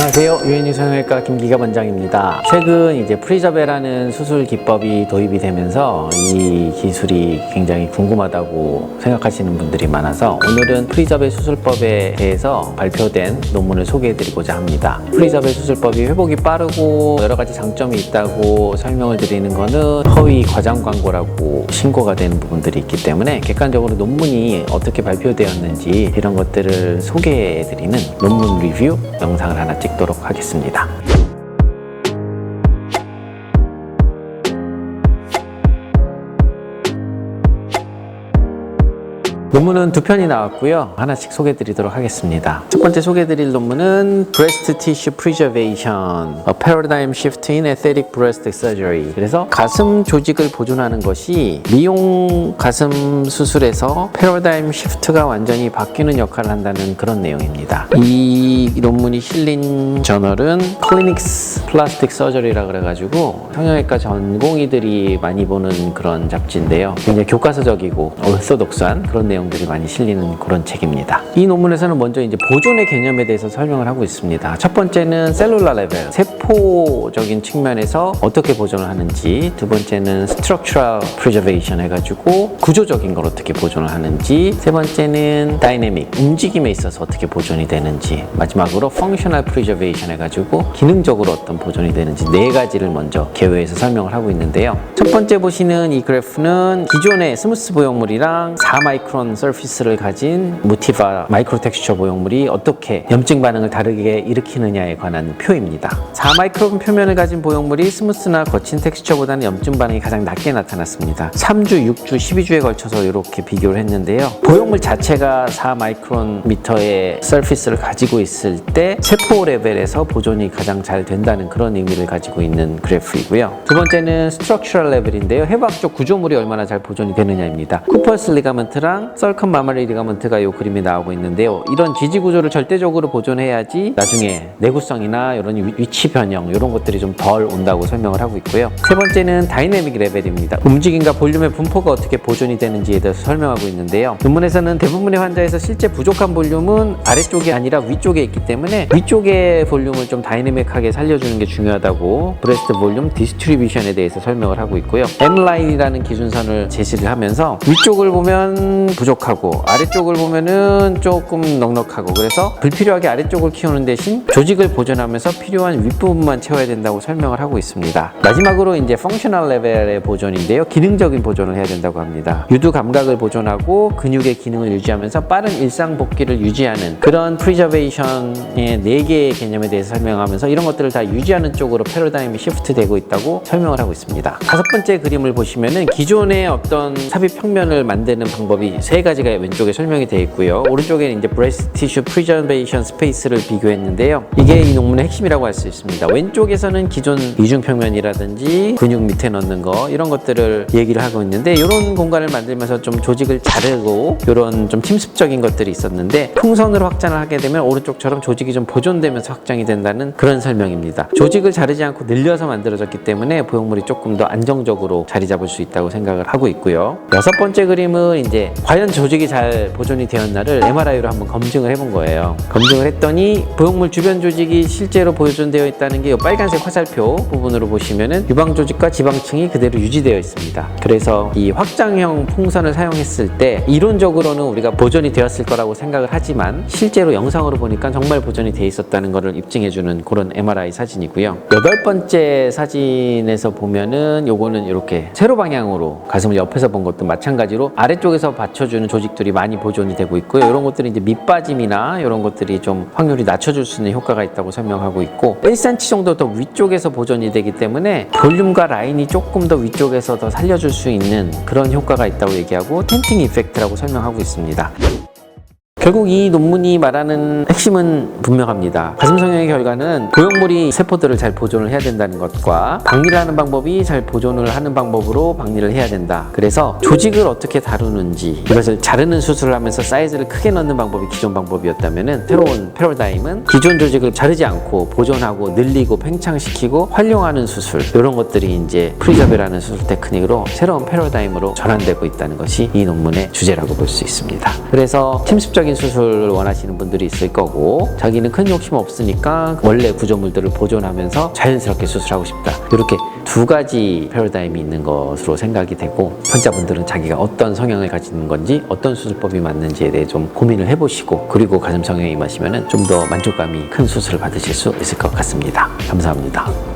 안녕하세요. 유엔유 성형외과 김기갑 원장입니다. 최근 이제 프리저베라는 수술 기법이 도입이 되면서 이 기술이 굉장히 궁금하다고 생각하시는 분들이 많아서 오늘은 프리저베 수술법에 대해서 발표된 논문을 소개해드리고자 합니다. 프리저베 수술법이 회복이 빠르고 여러 가지 장점이 있다고 설명을 드리는 것은 허위 과장 광고라고 신고가 되는 부분들이 있기 때문에 객관적으로 논문이 어떻게 발표되었는지 이런 것들을 소개해드리는 논문 리뷰 영상을 하나 찍도록 하겠습니다. 논문은 두 편이 나왔고요. 하나씩 소개해드리도록 하겠습니다. 첫 번째 소개해드릴 논문은 Breast Tissue Preservation, A Paradigm Shift in Aesthetic Breast Surgery. 그래서 가슴 조직을 보존하는 것이 미용 가슴 수술에서 패러다임 시프트가 완전히 바뀌는 역할을 한다는 그런 내용입니다. 이 논문이 실린 저널은 Clinics Plastic Surgery라 그래가지고 성형외과 전공의들이 많이 보는 그런 잡지인데요. 굉장히 교과서적이고 orthodox한 그런 내용들이 많이 실리는 그런 책입니다. 이 논문에서는 먼저 이제 보존의 개념에 대해서 설명을 하고 있습니다. 첫 번째는 셀룰라 레벨, 세포적인 측면에서 어떻게 보존을 하는지, 두 번째는 Structural Preservation 해가지고 구조적인 걸 어떻게 보존을 하는지, 세 번째는 다이내믹, 움직임에 있어서 어떻게 보존이 되는지, 마지막으로 Functional Preservation 해가지고 기능적으로 어떤 보존이 되는지 네 가지를 먼저 개요해서 설명을 하고 있는데요. 첫 번째 보시는 이 그래프는 기존의 스무스 보형물이랑 4마이크론 서피스를 가진 모티바 마이크로 텍스처 보형물이 어떻게 염증 반응을 다르게 일으키느냐에 관한 표입니다. 4마이크론 표면을 가진 보형물이 스무스나 거친 텍스처보다는 염증 반응이 가장 낮게 나타났습니다. 3주, 6주, 12주에 걸쳐서 이렇게 비교를 했는데요. 보형물 자체가 4마이크론 미터의 서피스를 가지고 있을 때 세포 레벨에서 보존이 가장 잘 된다는 그런 의미를 가지고 있는 그래프이고요. 두 번째는 스트럭처럴 레벨인데요. 해부학적 구조물이 얼마나 잘 보존이 되느냐입니다. 쿠퍼스 리가먼트랑 썰컨 마머리 리가먼트가 이 그림이 나오고 있는데요. 이런 지지 구조를 절대적으로 보존해야지 나중에 내구성이나 이런 위치 변형 이런 것들이 좀 덜 온다고 설명을 하고 있고요. 세 번째는 다이내믹 레벨입니다. 움직임과 볼륨의 분포가 어떻게 보존이 되는지에 대해서 설명하고 있는데요. 논문에서는 대부분의 환자에서 실제 부족한 볼륨은 아래쪽이 아니라 위쪽에 있기 때문에 위쪽의 볼륨을 좀 다이내믹하게 살려주는 게 중요하다고 브레스트 볼륨 디스트리뷰션에 대해서 설명을 하고 있고요. M라인이라는 기준선을 제시를 하면서 위쪽을 보면 부족하고 아래쪽을 보면은 조금 넉넉하고, 그래서 불필요하게 아래쪽을 키우는 대신 조직을 보존하면서 필요한 윗부분만 채워야 된다고 설명을 하고 있습니다. 마지막으로 이제 펑셔널 레벨의 보존인데요. 기능적인 보존을 해야 된다고 합니다. 유두 감각을 보존하고 근육의 기능을 유지하면서 빠른 일상 복귀를 유지하는 그런 프리저베이션의 4개의 개념에 대해서 설명하면서 이런 것들을 다 유지하는 쪽으로 패러다임이 시프트 되고 있다고 설명을 하고 있습니다. 다섯 번째 그림을 보시면은 기존의 어떤 삽입 평면을 만드는 방법이 세 가지가 왼쪽에 설명이 되어 있고요. 오른쪽에는 이제 브레스트 티슈 프리저베이션 스페이스를 비교했는데요. 이게 이 논문의 핵심이라고 할 수 있습니다. 왼쪽에서는 기존 이중 평면이라든지 근육 밑에 넣는 거 이런 것들을 얘기를 하고 있는데, 이런 공간을 만들면서 좀 조직을 자르고 이런 좀 침습적인 것들이 있었는데 풍선으로 확장을 하게 되면 오른쪽처럼 조직이 좀 보존되면서 확장이 된다는 그런 설명입니다. 조직을 자르지 않고 늘려서 만들어졌기 때문에 보형물이 조금 더 안정적으로 자리 잡을 수 있다고 생각을 하고 있고요. 여섯 번째 그림은 이제 과연 조직이 잘 보존이 되었나를 MRI로 한번 검증을 해본 거예요. 검증을 했더니 보형물 주변 조직이 실제로 보존되어 있다는 게 이 빨간색 화살표 부분으로 보시면은 유방 조직과 지방층이 그대로 유지되어 있습니다. 그래서 이 확장형 풍선을 사용했을 때 이론적으로는 우리가 보존이 되었을 거라고 생각을 하지만 실제로 영상으로 보니까 정말 보존이 되어 있었다는 것을 입증해주는 그런 MRI 사진이고요. 여덟 번째 사진에서 보면은 요거는 이렇게 세로 방향으로 가슴을 옆에서 본 것도 마찬가지로 아래쪽에서 받쳐주는 조직들이 많이 보존이 되고 있고요. 이런 것들은 이제 밑빠짐이나 이런 것들이 좀 확률이 낮춰줄 수 있는 효과가 있다고 설명하고 있고, 1cm 정도 더 위쪽에서 보존이 되기 때문에 볼륨과 라인이 조금 더 위쪽에서 더 살려줄 수 있는 그런 효과가 있다고 얘기하고 텐팅 이펙트라고 설명하고 있습니다. 결국 이 논문이 말하는 핵심은 분명합니다. 가슴 성형의 결과는 보형물이 세포들을 잘 보존을 해야 된다는 것과 박리를 하는 방법이 잘 보존을 하는 방법으로 박리를 해야 된다. 그래서 조직을 어떻게 다루는지, 이것을 자르는 수술을 하면서 사이즈를 크게 넣는 방법이 기존 방법이었다면은 새로운 패러다임은 기존 조직을 자르지 않고 보존하고 늘리고 팽창시키고 활용하는 수술, 이런 것들이 이제 프리저베라는 수술 테크닉으로 새로운 패러다임으로 전환되고 있다는 것이 이 논문의 주제라고 볼 수 있습니다. 그래서 침습적인 수술을 원하시는 분들이 있을 거고, 자기는 큰 욕심 없으니까 원래 구조물들을 보존하면서 자연스럽게 수술하고 싶다. 이렇게 두 가지 패러다임이 있는 것으로 생각이 되고, 환자분들은 자기가 어떤 성향을 가지는 건지, 어떤 수술법이 맞는지에 대해 좀 고민을 해보시고, 그리고 가슴 성형에 임하시면 좀 더 만족감이 큰 수술을 받으실 수 있을 것 같습니다. 감사합니다.